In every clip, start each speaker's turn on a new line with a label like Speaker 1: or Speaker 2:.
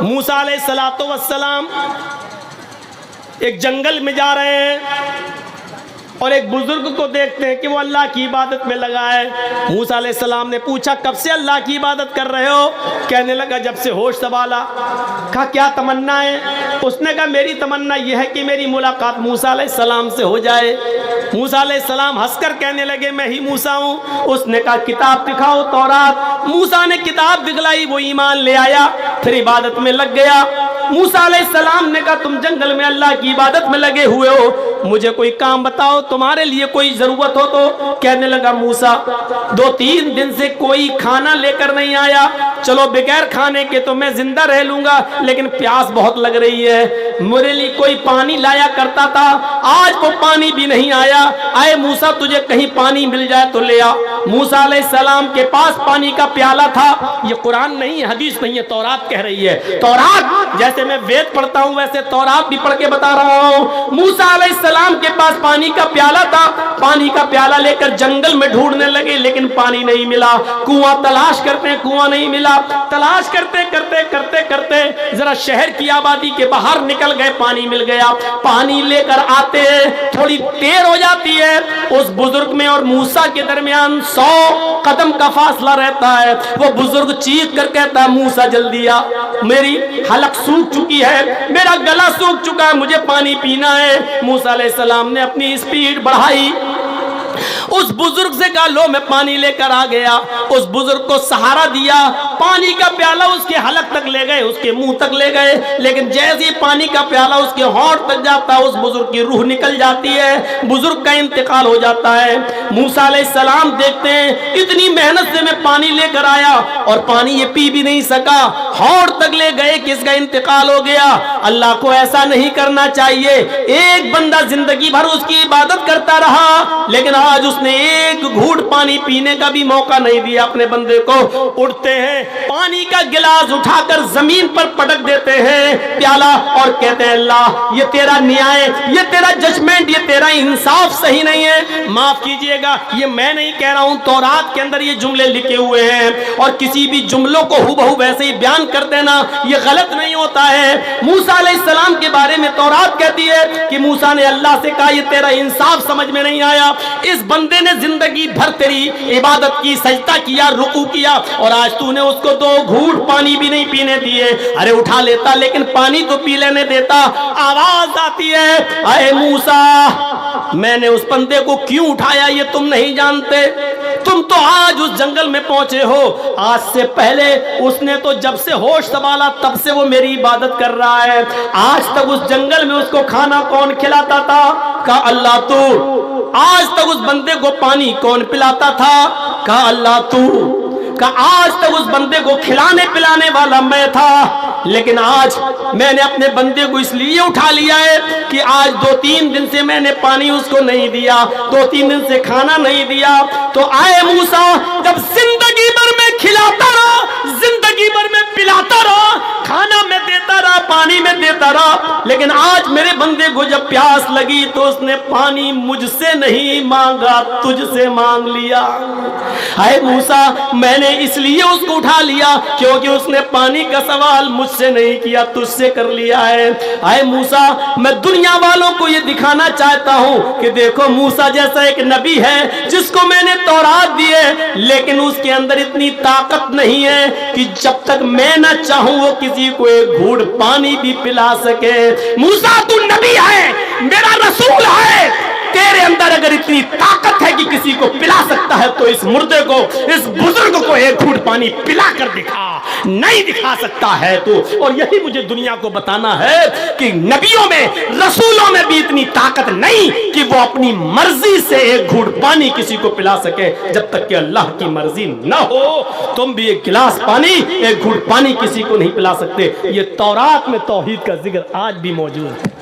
Speaker 1: موسیٰ علیہ السلام ایک جنگل میں جا رہے ہیں اور ایک بزرگ کو دیکھتے ہیں کہ وہ اللہ کی عبادت میں لگا ہے۔ موسیٰ علیہ السلام نے پوچھا کب سے اللہ کی عبادت کر رہے ہو؟ کہنے لگا جب سے ہوش سنبھالا۔ کہا کیا تمنا ہے؟ اس نے کہا میری تمنا یہ ہے کہ میری ملاقات موسیٰ علیہ السلام سے ہو جائے۔ موسیٰ علیہ السلام ہنس کر کہنے لگے میں ہی موسیٰ ہوں۔ اس نے کہا کتاب دکھاؤ تورات۔ موسیٰ نے کتاب دکھلائی، وہ ایمان لے آیا، پھر عبادت میں لگ گیا۔ موسیٰ علیہ السلام نے کہا تم جنگل میں اللہ کی عبادت میں لگے ہوئے ہو، مجھے کوئی کام بتاؤ، تمہارے لیے کوئی ضرورت ہو تو۔ کہنے لگا موسیٰ 2-3 دن سے کوئی کھانا لے کر نہیں آیا، چلو بغیر کھانے کے تو میں زندہ رہ لوں گا، لیکن پیاس بہت لگ رہی ہے۔ میرے لیے کوئی پانی لایا کرتا تھا، آج وہ پانی بھی نہیں آیا۔ آئے موسیٰ تجھے کہیں پانی مل جائے تو لے آ۔ موسیٰ علیہ السلام کے پاس پانی کا پیالہ تھا۔ یہ قرآن نہیں، حدیث نہیں ہے، تورات کہہ رہی ہے۔ تورات جیسے میں وید پڑھتا ہوں ویسے تورات بھی پڑھ کے بتا رہا ہوں۔ موسیٰ علیہ السلام کے پاس پانی کا پیالہ تھا، پانی کا پیالہ لے کر جنگل میں ڈھونڈنے لگے، لیکن پانی نہیں ملا۔ کنواں تلاش کرتے ہیں، کنواں نہیں ملا۔ تلاش کرتے کرتے کرتے کرتے ذرا شہر کی آبادی کے باہر نکل گئے، پانی مل گیا۔ پانی لے کر آتے ہیں، تھوڑی دیر ہو جاتی ہے، اس بزرگ میں اور موسیٰ کے درمیان 100 قدم کا فاصلہ رہتا ہے۔ وہ بزرگ چیخ کر کہتا ہے موسیٰ جلدی آ، میری حلق سوکھ چکی ہے، میرا گلا سوکھ چکا ہے، مجھے پانی پینا ہے۔ موسیٰ علیہ السلام نے اپنی سپیڈ بڑھائی، اس بزرگ سے کہا لو میں پانی لے کر آ گیا۔ اس بزرگ کو سہارا دیا، پانی کا پیالہ اس کے حلق تک لے گئے، اس کے منہ تک لے گئے، لیکن جیسے پانی کا پیالہ اس کے ہونٹ تک جاتا اس بزرگ کی روح نکل جاتی ہے، بزرگ کا انتقال ہو جاتا ہے۔ موسیٰ علیہ السلام دیکھتے ہیں اتنی محنت سے میں پانی لے کر آیا اور پانی یہ پی بھی نہیں سکا، ہونٹ تک لے گئے کہ اس کا انتقال ہو گیا۔ اللہ کو ایسا نہیں کرنا چاہیے۔ ایک بندہ زندگی بھر اس کی عبادت کرتا رہا، لیکن آج اس نے ایک گھوٹ پانی پینے کا بھی موقع نہیں دیا اپنے بندے کو۔ اٹھتے ہیں، پانی کا گلاس اٹھا کر زمین پر پٹک دیتے ہیں پیالہ اور کہتے ہیں اللہ یہ تیرا نیائے، یہ تیرا ججمنٹ، یہ تیرا انصاف صحیح نہیں ہے، معاف کیجئے گا۔ یہ میں نہیں کہہ رہا ہوں، تورات کے اندر یہ جملے لکھے ہوئے ہیں، اور کسی بھی جملوں کو ہو ویسے ہی بیان کر دینا یہ غلط نہیں ہوتا ہے۔ موسیٰ علیہ السلام کے بارے میں تورات کہتی ہے کہ موسیٰ نے اللہ سے کہا یہ تیرا انصاف سمجھ میں نہیں آیا، اس بندے نے زندگی بھر تیری عبادت کی، سجدہ کیا، رکوع کیا، اور آج تو نے اس کو 2 گھونٹ پانی بھی نہیں پینے دیے۔ ارے اٹھا لیتا لیکن پانی تو پی لینے دیتا۔ آواز آتی ہے اے موسیٰ میں نے اس بندے کو کیوں اٹھایا یہ تم نہیں جانتے، تم تو آج اس جنگل میں پہنچے ہو، آج سے پہلے اس نے تو جب سے ہوش سنبھالا تب سے وہ میری عبادت کر رہا ہے۔ آج تک اس جنگل میں اس کو کھانا کون کھلاتا تھا؟ کہا اللہ تو۔ آج تک اس بندے کو پانی کون پلاتا تھا؟ کہا اللہ تو۔ کہا آج تک اس بندے کو کھلانے پلانے والا میں تھا، لیکن آج میں نے اپنے بندے کو اس لیے اٹھا لیا ہے کہ آج 2-3 دن سے میں نے پانی اس کو نہیں دیا، 2-3 دن سے کھانا نہیں دیا۔ تو آئے موسیٰ جب زندگی بھر میں کھلاتا رہا، زندگی بھر میں پلاتا رہا، کھانا میں دیتا رہا، پانی میں دیتا رہا، لیکن آج میرے بندے کو جب پیاس لگی تو اس نے پانی مجھ سے نہیں مانگا، تجھ سے مانگ لیا۔ اے موسیٰ میں نے اس لیے اس کو اٹھا لیا کیونکہ اس نے پانی کا سوال مجھ سے نہیں کیا، تجھ سے کر لیا ہے۔ اے موسیٰ میں دنیا والوں کو یہ دکھانا چاہتا ہوں کہ دیکھو موسیٰ جیسا ایک نبی ہے جس کو میں نے تورات دی ہے، لیکن اس کے اندر اتنی طاقت نہیں ہے کہ جب تک میں نہ چاہوں وہ کسی کو ایک گھوٹ پانی بھی پلا سکے۔ موسیٰ تو نبی ہے، میرا رسول ہے، تیرے اندر اگر اتنی طاقت ہے کہ کسی کو پلا سکتا ہے تو اس مردے کو، اس بزرگ کو ایک گھوٹ پانی پلا کر دکھا۔ نہیں دکھا سکتا ہے تو، اور یہی مجھے دنیا کو بتانا ہے کہ نبیوں میں، رسولوں میں بھی اتنی طاقت نہیں کہ وہ اپنی مرضی سے ایک گھوٹ پانی کسی کو پلا سکے۔ جب تک کہ اللہ کی مرضی نہ ہو تم بھی ایک گلاس پانی، ایک گھوٹ پانی کسی کو نہیں پلا سکتے۔ یہ تورات میں توحید کا ذکر آج بھی موجود ہے۔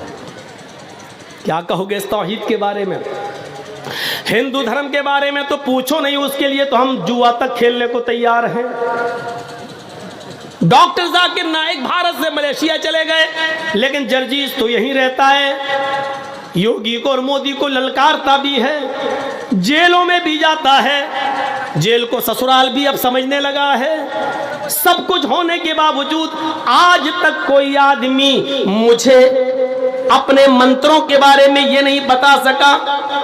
Speaker 1: کیا کہو گے اس توحید کے بارے میں؟ ہندو دھرم کے بارے میں تو پوچھو نہیں، اس کے لیے تو ہم جوا تک کھیلنے کو تیار ہیں۔ ڈاکٹر ذاکر نائک بھارت سے ملیشیا چلے گئے، لیکن جرجیز تو یہیں رہتا ہے، یوگی کو اور مودی کو للکارتا بھی ہے، جیلوں میں بھی جاتا ہے، جیل کو سسرال بھی اب سمجھنے لگا ہے، सब कुछ होने के बावजूद आज तक कोई आदमी मुझे अपने मंत्रों के बारे में ये नहीं बता सका।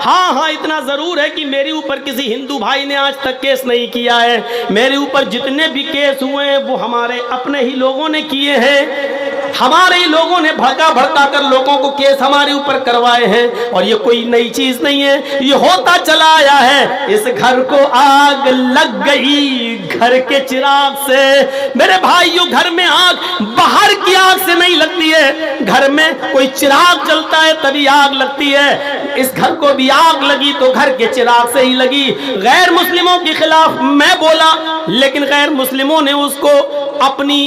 Speaker 1: हाँ, इतना जरूर है कि मेरे ऊपर किसी हिंदू भाई ने आज तक केस नहीं किया है। मेरे ऊपर जितने भी केस हुए हैं वो हमारे अपने ही लोगों ने किए हैं। हमारे ही लोगों ने भड़का कर लोगों को केस हमारे ऊपर करवाए हैं। और ये कोई नई चीज नहीं है, ये होता चला आया है। इस घर को आग लग गई घर के चिराग से। मेरे भाइयों, घर में आग बाहर की आग से नहीं लगती है, घर में कोई चिराग जलता है तभी आग लगती है। इस घर को भी आग लगी तो घर के चिराग से ही लगी। गैर मुस्लिमों के खिलाफ मैं बोला, लेकिन गैर मुस्लिमों ने उसको अपनी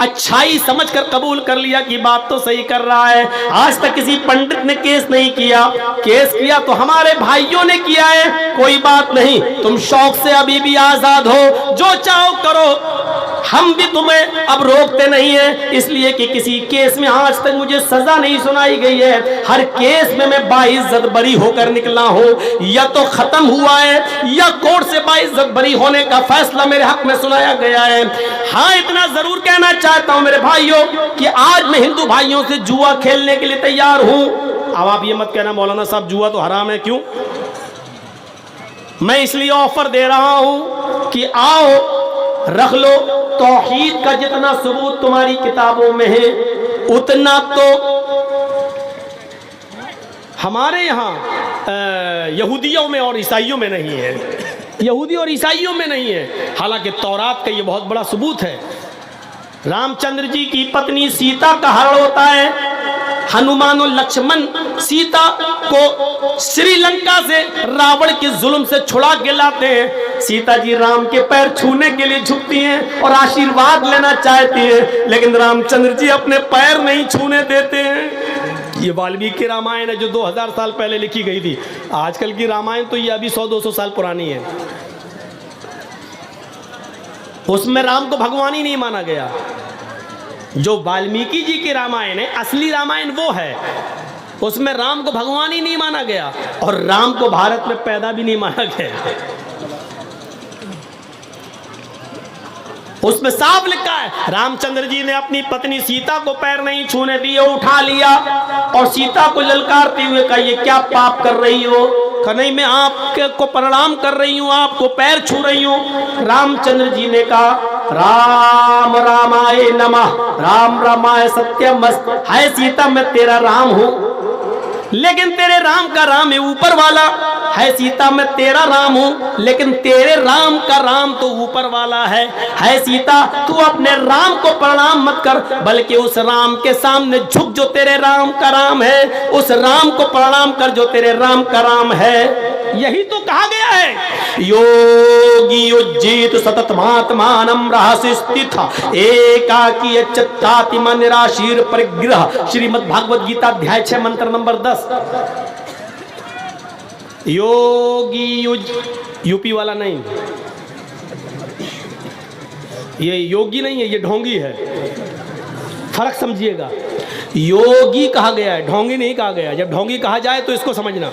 Speaker 1: अच्छाई समझकर कबूल कर लिया कि बात तो सही कर रहा है। आज तक किसी पंडित ने केस नहीं किया, केस किया तो हमारे भाइयों ने किया है। कोई बात नहीं, तुम शौक से अभी भी आजाद हो, जो चाहो करो, हम भी तुम्हें अब रोकते नहीं है। इसलिए कि किसी केस में आज तक मुझे सजा नहीं सुनाई गई है। हर केस में मैं बाइज्जत बरी होकर निकला हूं। या तो खत्म हुआ है या कोर्ट से बाइज्जत बरी होने का फैसला मेरे हक में सुनाया गया है। हाँ, इतना जरूर कहना चाहता हूं मेरे भाइयों कि आज मैं हिंदू भाइयों से जुआ खेलने के लिए तैयार हूं। अब आप ये मत कहना मौलाना साहब जुआ तो हराम है, क्यों? मैं इसलिए ऑफर दे रहा हूं कि आओ रख लो, तौहीद का जितना सबूत तुम्हारी किताबों में है उतना तो हमारे यहाँ यहूदियों में और ईसाइयों में नहीं है। यहूदी और ईसाइयों में नहीं है। हालांकि तौरात का ये बहुत बड़ा सबूत है। रामचंद्र जी की पत्नी सीता का हरण होता है। हनुमान और लक्ष्मण सीता को श्रीलंका से रावण के जुल्म से छुड़ा के लाते हैं। सीता जी राम के पैर छूने के लिए झुकती हैं और आशीर्वाद लेना चाहती हैं, लेकिन रामचंद्र जी अपने पैर नहीं छूने देते हैं। ये वाल्मीकि रामायण है जो 2000 साल पहले लिखी गई थी। आजकल की रामायण तो ये अभी 100-200 साल पुरानी है। उसमें राम को भगवान ही नहीं माना गया। जो वाल्मीकि जी की रामायण है, असली रामायण वो है, उसमें राम को भगवान ही नहीं माना गया और राम को भारत में पैदा भी नहीं माना गया। उसमें साफ लिखा है रामचंद्र जी ने अपनी पत्नी सीता को पैर नहीं छूने दिए, उठा लिया और सीता को ललकारते हुए कहा, ये क्या पाप कर रही हो? कहा नहीं, मैं आपको प्रणाम कर रही हूँ, आपको पैर छू रही हूँ। रामचंद्र जी ने कहा, राम रामाय नमः, राम रामाय सत्यमस्त। है सीता, मैं तेरा राम हूँ, लेकिन तेरे राम का राम है ऊपर वाला। है सीता, मैं तेरा राम हूं, लेकिन तेरे राम का राम तो ऊपर वाला है। सीता, तू अपने राम को प्रणाम मत कर, बल्कि उस राम के सामने झुक जो तेरे राम का राम है। उस राम को प्रणाम कर जो तेरे राम का राम है। यही तो कहा गया है, योगी उज्जीत सततमात्मानं रहस्य स्थिता एकाकी चित्ताति मन निराशीर परिग्रह। श्रीमद् भागवत गीता अध्याय 6 मंत्र नंबर 10। योगी यूपी वाला नहीं, ये योगी नहीं है, ये ढोंगी है। फर्क समझिएगा, योगी कहा गया है, ढोंगी नहीं कहा गया। जब ढोंगी कहा जाए तो इसको समझना।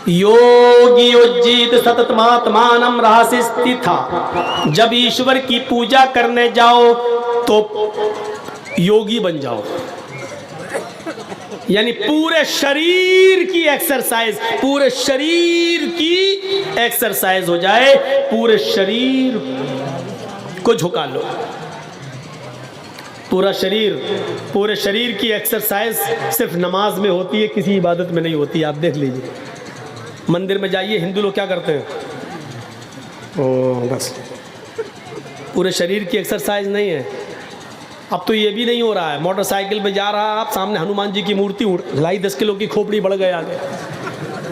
Speaker 1: योगी उज्जीत सततमात्मानं रहस्य स्थिता। जब ईश्वर की पूजा करने जाओ तो योगी बन जाओ, यानी पूरे शरीर की एक्सरसाइज, पूरे शरीर की एक्सरसाइज हो जाए। पूरे शरीर को झुका लो, पूरे शरीर की एक्सरसाइज सिर्फ नमाज में होती है, किसी इबादत में नहीं होती। आप देख लीजिए, मंदिर में जाइए, हिंदू लोग क्या करते हैं, ओ बस पूरे शरीर की एक्सरसाइज नहीं है। अब तो ये भी नहीं हो रहा है, मोटरसाइकिल पे जा रहा है आप, सामने हनुमान जी की मूर्ति ढाई 10 किलो की खोपड़ी बढ़ गए आगे।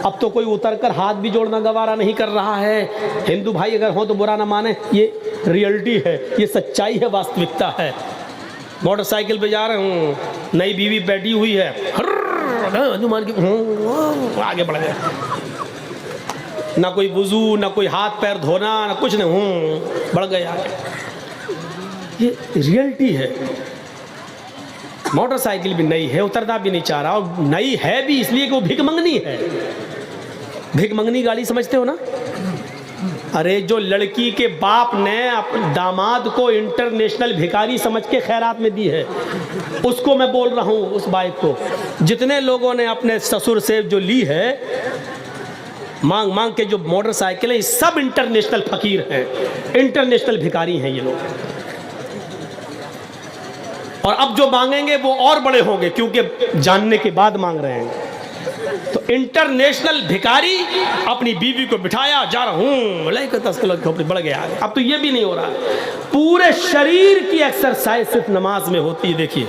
Speaker 1: अब तो कोई उतरकर हाथ भी जोड़ना गवारा नहीं कर रहा है। हिंदू भाई अगर हो तो बुरा ना माने, ये रियलिटी है, ये सच्चाई है, वास्तविकता है। मोटरसाइकिल पे जा रहे हूँ, नई बीवी बैठी हुई है, हनुमान की आगे बढ़ गए, ना कोई वुजू, ना कोई हाथ पैर धोना, ना कुछ नहीं, बढ़ गए आगे। ये रियलिटी है। मोटरसाइकिल भी नई है, उतरना भी नहीं चाह रहा, और नई है भी इसलिए कि वो भिख मंगनी है। भिख मंगनी गाड़ी समझते हो ना, ارے جو لڑکی کے باپ نے اپنے داماد کو انٹرنیشنل بھکاری سمجھ کے خیرات میں دی ہے، اس کو میں بول رہا ہوں، اس بائک کو جتنے لوگوں نے اپنے سسر سے جو لی ہے مانگ مانگ کے، جو موٹر سائیکل ہے، یہ سب انٹرنیشنل فقیر ہیں، انٹرنیشنل بھکاری ہیں یہ لوگ. اور اب جو مانگیں گے وہ اور بڑے ہوں گے، کیونکہ جاننے کے بعد مانگ رہے ہیں. تو انٹرنیشنل بھکاری اپنی بیوی کو بٹھایا، جا رہا ہوں لے کر 10 کلو کھوپڑی بڑھ گیا. اب تو یہ بھی نہیں ہو رہا، پورے شریر کی ایکسرسائز صرف نماز میں ہوتی ہے. دیکھیے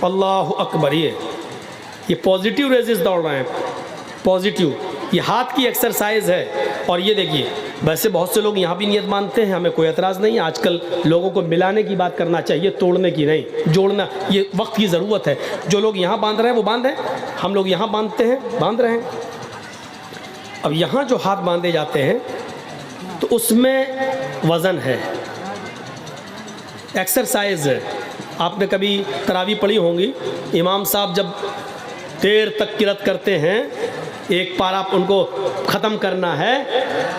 Speaker 1: اللہ اکبر، یہ پازیٹیو ریزز دوڑ رہے ہیں، پازیٹیو، یہ ہاتھ کی ایکسرسائز ہے. اور یہ دیکھیے، ویسے بہت سے لوگ یہاں بھی نیت مانتے ہیں، ہمیں کوئی اعتراض نہیں ہے. آج کل لوگوں کو ملانے کی بات کرنا چاہیے، توڑنے کی نہیں، جوڑنا. یہ وقت کی ضرورت ہے. جو لوگ یہاں باندھ رہے ہیں وہ باندھیں، ہم لوگ یہاں باندھتے ہیں، باندھ رہے ہیں. اب یہاں جو ہاتھ باندھے جاتے ہیں تو اس میں وزن ہے، ایکسرسائز ہے. آپ نے کبھی تراویح پڑھی ہوں گی، امام صاحب جب دیر تک قرات کرتے ہیں، ایک پارہ ان کو ختم کرنا ہے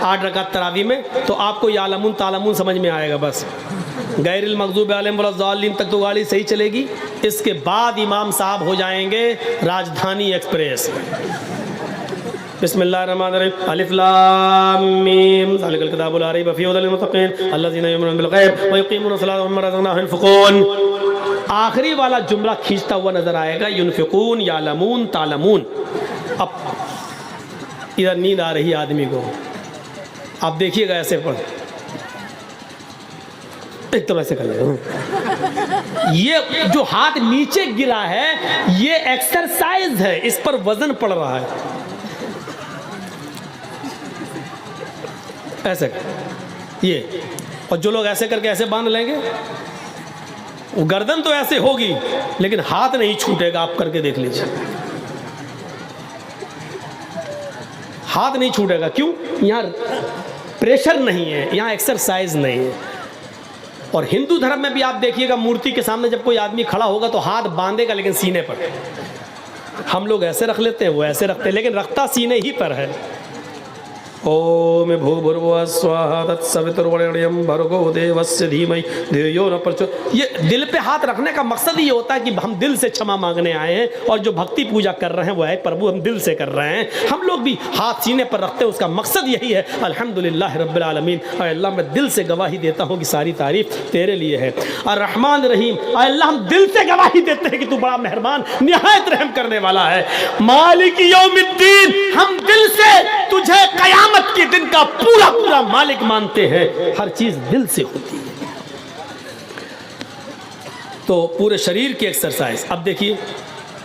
Speaker 1: 8 رکعت تراویح میں، تو آپ کو یعلمون تعلمون سمجھ میں آئے گا. بس غیر المغضوب علیہم ولا الضالین تک تو گاڑی صحیح چلے گی. اس کے بعد امام صاحب ہو جائیں گے راجدھانی ایکسپریس. بسم اللہ الرحمن الرحیم، الف لام میم ذالک الکتاب لا ریب فیہ ھدی للمتقین الذین یؤمنون بالغیب ویقیمون الصلاۃ ومما رزقناہم ينفقون. آخری والا جملہ کھینچتا ہوا نظر آئے گا، ینفقون، یعلمون، تعلمون. اب ادھر نیند آ رہی ہے آدمی کو، آپ دیکھیے گا ایسے پڑھ، ایک تو ایسے کر لیں. یہ جو ہاتھ نیچے گرا ہے یہ ایکسرسائز ہے، اس پر وزن پڑ رہا ہے. ایسے یہ، اور جو لوگ ایسے کر کے ایسے باندھ لیں گے، وہ گردن تو ایسے ہوگی لیکن ہاتھ نہیں چھوٹے گا. آپ کر کے دیکھ لیجیے، ہاتھ نہیں چھوٹے گا. کیوں؟ یہاں پریشر نہیں ہے، یہاں ایکسرسائز نہیں ہے. اور ہندو دھرم میں بھی آپ دیکھیے گا، مورتی کے سامنے جب کوئی آدمی کھڑا ہوگا تو ہاتھ باندھے گا لیکن سینے پر. ہم لوگ ایسے رکھ لیتے ہیں، وہ ایسے رکھتے ہیں، لیکن رکھتا سینے ہی پر ہے. اوم بھوبھروا سواہا تتسویتروریڑیم بھرگو دیوسیہ دھیمہی دھیو نہ پرچودیات. یہ دل پہ ہاتھ رکھنے کا مقصد یہ ہوتا ہے کہ ہم دل سے چھما مانگنے آئے ہیں، اور جو بھکتی پوجا کر رہے ہیں وہ ہے پربھو، ہم دل سے کر رہے ہیں. ہم لوگ بھی ہاتھ سینے پر رکھتے ہیں، اس کا مقصد یہی ہے الحمدللہ رب العالمین. اے اللہ میں دل سے گواہی دیتا ہوں کہ ساری تعریف تیرے لیے ہے. الرحمن الرحیم، اے اللہ ہم دل سے گواہی دیتے ہیں کہ تو بڑا مہربان نہایت رحم کرنے والا ہے. مالک یوم الدین، ہم دل سے تجھے قیامت کے دن کا پورا پورا مالک مانتے ہیں. ہر چیز دل سے ہوتی ہے. تو پورے شریر کی ایکسرسائز. اب دیکھیے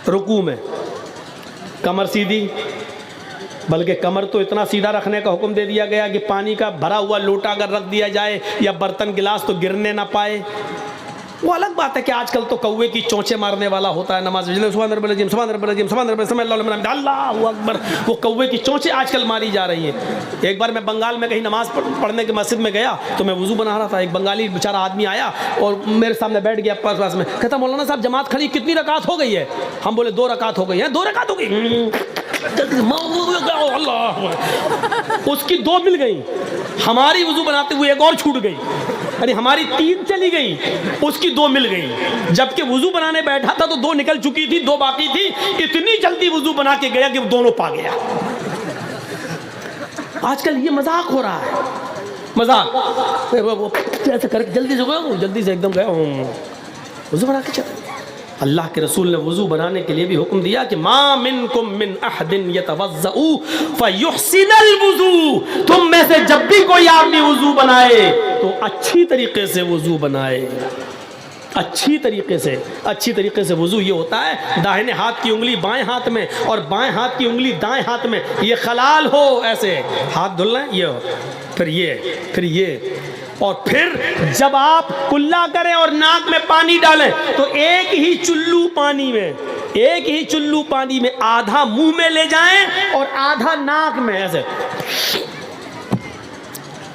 Speaker 1: رکوع میں کمر سیدھی، بلکہ کمر تو اتنا سیدھا رکھنے کا حکم دے دیا گیا کہ پانی کا بھرا ہوا لوٹا اگر رکھ دیا جائے یا برتن گلاس تو گرنے نہ پائے. وہ الگ بات ہے کہ آج کل تو کوے کی چونچے مارنے والا ہوتا ہے نماز میں، سبحان رب العظیم سبحان رب العظیم سبحان رب العظیم اللہ اکبر. وہ کوے کی چونچے آج کل ماری جا رہی ہیں. ایک بار میں بنگال میں کہیں نماز پڑھنے کے مسجد میں گیا تو میں وضو بنا رہا تھا. ایک بنگالی بیچارہ آدمی آیا اور میرے سامنے بیٹھ گیا پاس میں، کہتا مولانا صاحب جماعت کھڑی کتنی رکعت ہو گئی ہے؟ ہم بولے 2 رکعت ہو گئی ہیں. 2 رکعت ہو گئی؟ اللہ، اس کی 2 مل گئی. ہماری وضو بناتے ہوئے ایک اور چھوٹ گئی. ارے ہماری 3 چلی گئی، اس کی 2 مل گئی. جبکہ وضو بنانے بیٹھا تھا تو 2 نکل چکی تھی، 2 باقی تھی. اتنی جلدی وضو بنا کے گیا کہ وہ دونوں پا گیا. آج کل یہ مذاق ہو رہا ہے، مذاق. ایسے کر کے جلدی سے گیا، جلدی سے ایک دم گیا وضو بنا کے چلا. اللہ کے رسول نے وضو بنانے کے لیے بھی حکم دیا کہ ما منکم من احد یتوضأ فیحسن الوضو. تم میں سے جب بھی کوئی آدمی وضو بنائے تو اچھی طریقے سے وضو بنائے. اچھی طریقے سے وضو یہ ہوتا ہے داہنے ہاتھ کی انگلی بائیں ہاتھ میں اور بائیں ہاتھ کی انگلی دائیں ہاتھ میں، یہ خلال ہو، ایسے ہاتھ دھل رہے ہیں، یہ ہو، پھر یہ اور پھر جب آپ کلا کریں اور ناک میں پانی ڈالیں تو ایک ہی چلو پانی میں آدھا منہ میں لے جائیں اور آدھا ناک میں، ایسے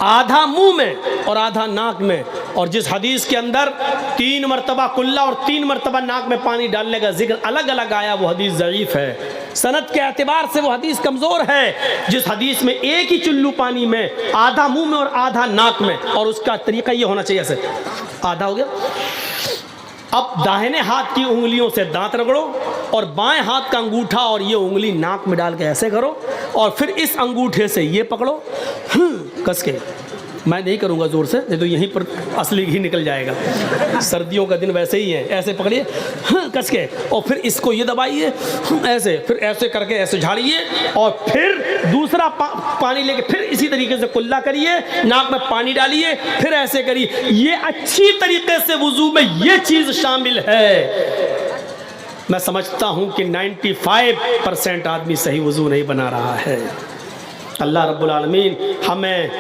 Speaker 1: آدھا منہ میں اور آدھا ناک میں. اور جس حدیث کے اندر 3 مرتبہ کلا اور 3 مرتبہ ناک میں پانی ڈالنے کا ذکر الگ الگ آیا وہ حدیث ضعیف ہے. सनद के एतबार से वो हदीस कमज़ोर है जिस हदीस में एक ही चुल्लू पानी में आधा मुंह में और आधा नाक में, और उसका तरीका ये होना चाहिए ऐसे, आधा हो गया। अब दाहिने हाथ की उंगलियों से दांत रगड़ो और बाएं हाथ का अंगूठा और ये उंगली नाक में डाल के ऐसे करो और फिर इस अंगूठे से ये पकड़ो कस के। मैं नहीं करूँगा ज़ोर से, नहीं तो यहीं पर असली घी निकल जाएगा। सर्दियों का दिन वैसे ही है, ऐसे पकड़िए कस के और फिर इसको ये दबाइए ऐसे, फिर ऐसे करके ऐसे झाड़िए और फिर दूसरा पानी लेके फिर इसी तरीके से कुल्ला करिए, नाक में पानी डालिए, फिर ऐसे करिए। ये अच्छी तरीके से वुज़ू में ये चीज़ शामिल है। मैं समझता हूँ कि 95% आदमी सही वुज़ू नहीं बना रहा है। अल्लाह रब्बुल आलमीन हमें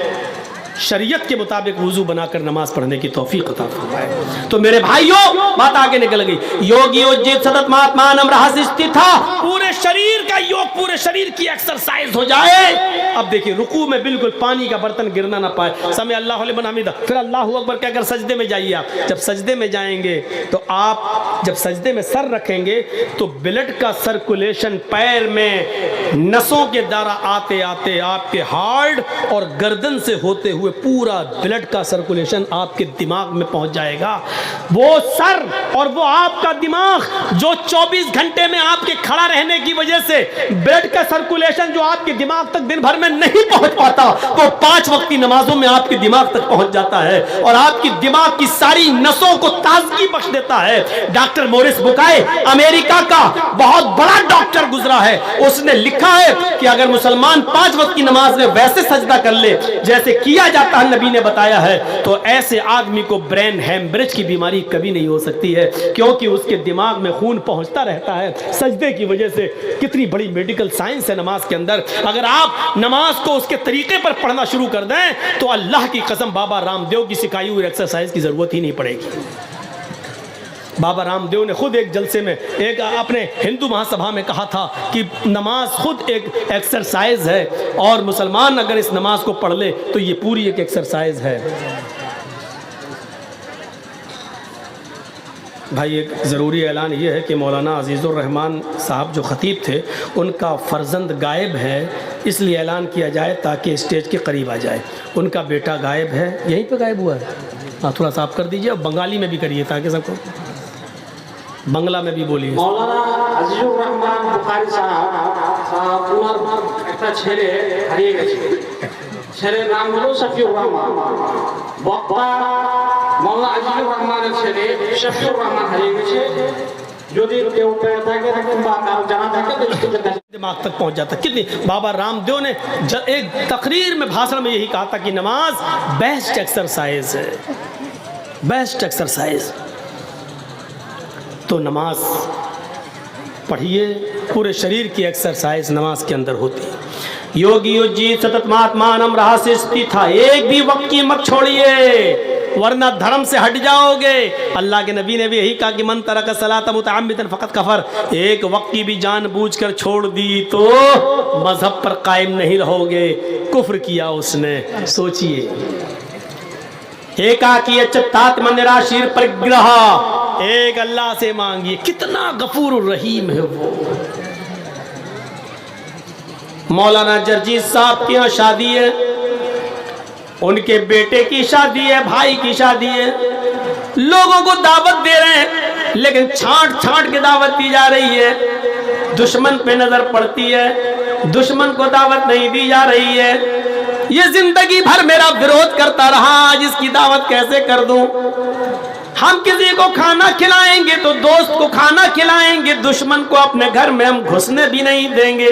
Speaker 1: शरीयत के मुताबिक वुज़ू बनाकर नमाज पढ़ने की तौफीक अता फरमाए। तो मेरे भाइयों, बात आगे निकल गई। योगी उज्जित सतत महात्मानम रहस्य था, पूरे शरीर का योग, पूरे शरीर की एक्सरसाइज हो जाए। अब देखिए रुकू में बिल्कुल पानी का बर्तन गिरना ना पाए, समय अल्लाह लिमन हमीदा, फिर अल्लाहु अकबर कहकर सजदे में जाइए। आप जब सजदे में जाएंगे तो आप जब सजदे में सर रखेंगे तो ब्लड का सर्कुलेशन पैर में नसों के द्वारा आते आते आपके हार्ट और गर्दन से होते हुए पूरा ब्लड का सर्कुलेशन आपके दिमाग में पहुंच जाएगा। वो सर और वो आपका दिमाग जो 24 घंटे में आपके खड़ा रहने की वजह से ब्लड का सर्कुलेशन जो आपके दिमाग तक दिन भर में नहीं पहुंच पाता, वो 5 वक्त की नमाजों में आपके दिमाग तक पहुंच जाता है और आपकी दिमाग की सारी नसों को ताजगी बख्श देता है। डॉक्टर मोरिस बुकाय, अमेरिका का बहुत बड़ा डॉक्टर गुजरा है, उसने लिखा है कि अगर मुसलमान 5 वक्त की नमाज में वैसे सजदा कर ले जैसे किया जाता है, नबी ने बताया है, तो ऐसे आदमी को ब्रेन हेमरेज की बीमारी कभी नहीं हो सकती है, क्योंकि उसके दिमाग में खून पहुंचता रहता है सजदे की वजह से। कितनी बड़ी मेडिकल साइंस है नमाज के अंदर। अगर आप नमाज को उसके तरीके पर पढ़ना शुरू कर दें तो अल्लाह की कसम बाबा रामदेव की सिखाई हुई एक्सरसाइज की जरूरत ही नहीं पड़ेगी। बाबा रामदेव ने खुद एक जलसे में एक अपने हिंदू महासभा में कहा था कि नमाज खुद एक एक्सरसाइज है और मुसलमान अगर इस नमाज को पढ़ ले तो ये पूरी एक एक्सरसाइज है। भाई एक ज़रूरी ऐलान ये है कि मौलाना अजीज़ुर रहमान साहब जो ख़तीब थे उनका फ़र्जंद गायब है, इसलिए ऐलान किया जाए ताकि स्टेज के करीब आ जाए। उनका बेटा गायब है, यहीं पे गायब हुआ है। हाँ थोड़ा सा आप कर दीजिए और बंगाली में भी करिए ताकि सबको, বাংলা में भी बोलिए।
Speaker 2: মৌলানা আজিজুর রহমান বুখারী সাহেব ওনার একটা ছেলে হারিয়ে গেছে, ছেলের নাম হলো শফিউর রহমান। বক্তা মৌলানা আজিজুর রহমানের ছেলে শফিউর রহমান হারিয়ে গেছে। যদি কেউ পেয়ে থাকে কিংবা কারো জানা থাকে তো इसको
Speaker 1: दिमाग तक पहुंच जाता। कितनी बाबा रामदेव ने एक तकरीर में भाषण में यही कहा था कि नमाज बेस्ट एक्सरसाइज है, बेस्ट एक्सरसाइज। तो नमाज पढ़िए, पूरे शरीर की एक्सरसाइज नमाज के अंदर होती है। योगी उज्जीत सतत महात्मानम रहस्य स्थिता, एक भी वक्त की मत छोड़िए वरना धर्म से हट जाओगे। अल्लाह के नबी ने भी यही कहा कि मन तरक सलात मुतअम्मिदन फकत कफर, एक वक्त की भी जानबूझकर छोड़ दी तो मजहब पर कायम नहीं रहोगे, कुफ्र किया उसने। सोचिए, एकाकी चित्तात्म निराशीर परिग्रह, एक अल्लाह से मांगिए, कितना गफूर रहीम है वो। मौलाना जरजीत साहब की यहाँ शादी है, उनके बेटे की शादी है, भाई की शादी है, लोगों को दावत दे रहे हैं लेकिन छांट छांट के दावत दी जा रही है। दुश्मन पे नजर पड़ती है, दुश्मन को दावत नहीं दी जा रही है। ये जिंदगी भर मेरा विरोध करता रहा, आज इसकी दावत कैसे कर दूं। हम किसी को खाना खिलाएंगे तो दोस्त को खाना खिलाएंगे, दुश्मन को अपने घर में हम घुसने भी नहीं देंगे।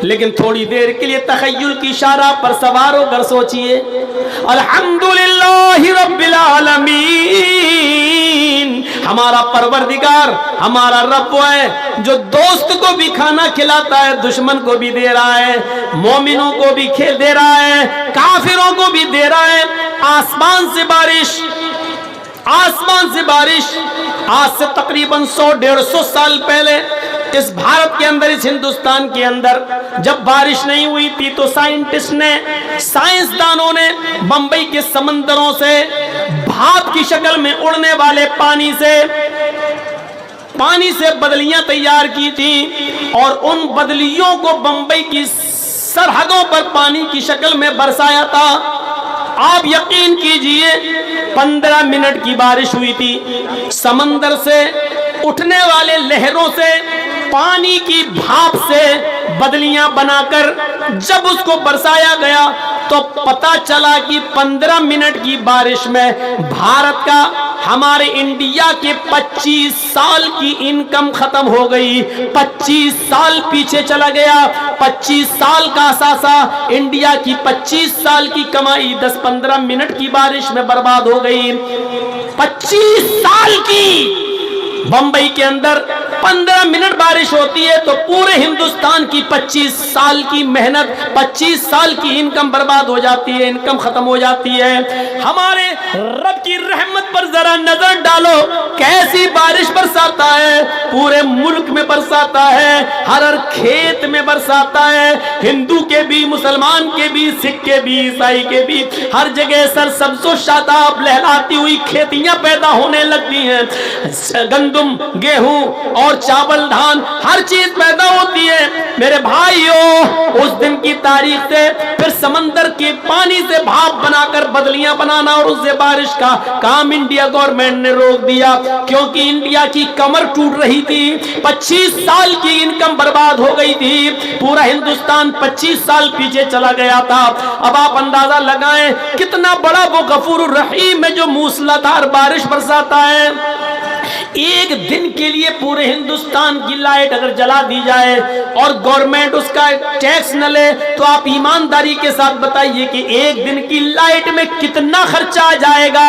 Speaker 1: लेकिन थोड़ी देर के लिए तखय्युल की इशारा पर सवार होकर सोचिए, अल्हम्दुलिल्लाहि रब्बिल आलमीन, हमारा परवरदिगार, हमारा रब वो है जो दोस्त को भी खाना खिलाता है, दुश्मन को भी दे रहा है, मोमिनों को भी दे रहा है, काफिरों को भी दे रहा है। आसमान से बारिश, आसमान से बारिश, आज से तकरीबन 100-150 साल पहले इस भारत के अंदर, इस हिंदुस्तान के अंदर जब बारिश नहीं हुई थी तो साइंटिस्ट ने, साइंसदानों ने बंबई के समंदरों से भाप की शक्ल में उड़ने वाले पानी से پانی سے بدلیاں تیار کی تھیں اور ان بدلیوں کو بمبئی کی سرحدوں پر پانی کی شکل میں برسایا تھا۔ آپ یقین کیجئے 15 منٹ کی بارش ہوئی تھی، سمندر سے اٹھنے والے لہروں سے، پانی کی بھاپ سے بدلیاں بنا کر جب اس کو برسایا گیا تو پتا چلا کہ 15 منٹ کی بارش میں بھارت کا، ہمارے انڈیا کے 25 سال کی انکم ختم ہو گئی، 25 سال پیچھے چلا گیا، 25 سال کا اثاثہ انڈیا کی 25 سال کی کمائی 10-15 منٹ کی بارش میں برباد ہو گئی۔ 25 سال کی بمبئی کے اندر 15 منٹ بارش ہوتی ہے تو پورے ہندوستان کی 25 سال کی محنت، 25 سال کی انکم برباد ہو جاتی ہے، انکم ختم ہو جاتی ہے۔ ہمارے رب کی رحمت پر ذرا نظر ڈالو، کیسی بارش برساتا ہے، پورے ملک میں برساتا ہے، ہر کھیت میں برساتا ہے، ہندو کے بھی، مسلمان کے بھی، سکھ کے بھی، عیسائی کے بھی، ہر جگہ سرسبز و شاداب لہلاتی ہوئی کھیتیاں پیدا ہونے لگتی ہیں، گندم، گیہوں اور چاول، دھان، ہر چیز پیدا ہوتی ہے۔ میرے بھائیوں، اس دن کی تاریخ سے پھر سمندر کے پانی سے بھاپ بنا کر بدلیاں بنانا اور اس سے بارش کا کام انڈیا گورنمنٹ نے روک دیا، کیونکہ انڈیا کی کمر ٹوٹ رہی تھی، 25 سال کی انکم برباد ہو گئی تھی، پورا ہندوستان 25 سال پیچھے چلا گیا تھا۔ اب آپ اندازہ لگائیں کتنا بڑا وہ غفور الرحیم ہے جو موسلا دھار بارش برساتا ہے۔ ایک دن کے لیے پورے ہندوستان کی لائٹ اگر جلا دی جائے اور گورنمنٹ اس کا ٹیکس نہ لے تو آپ ایمانداری کے ساتھ بتائیے کہ ایک دن کی لائٹ میں کتنا خرچہ آ جائے گا۔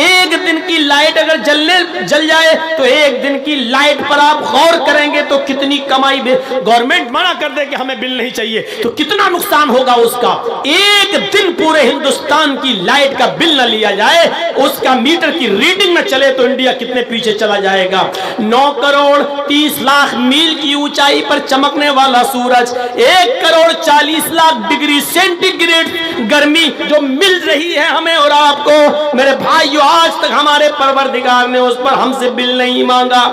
Speaker 1: ایک دن کی لائٹ اگر جل جائے تو ایک دن کی لائٹ پر آپ غور کریں گے تو کتنی کمائی میں گورنمنٹ منع کر دے کہ ہمیں بل نہیں چاہیے تو کتنا نقصان ہوگا اس کا۔ ایک دن پورے ہندوستان کی لائٹ کا بل نہ لیا جائے، اس کا میٹر کی ریڈنگ نہ چلے تو انڈیا کتنے پیچھے چلا جائے گا۔ 9 کروڑ 30 لاکھ میل کی اونچائی پر چمکنے والا سورج، 1 crore 40 lakh degree centigrade گرمی جو مل رہی ہے ہمیں اور آپ کو، میرے بھائیو آج تک ہمارے پروردگار نے اس پر ہم سے بل نہیں مانگا۔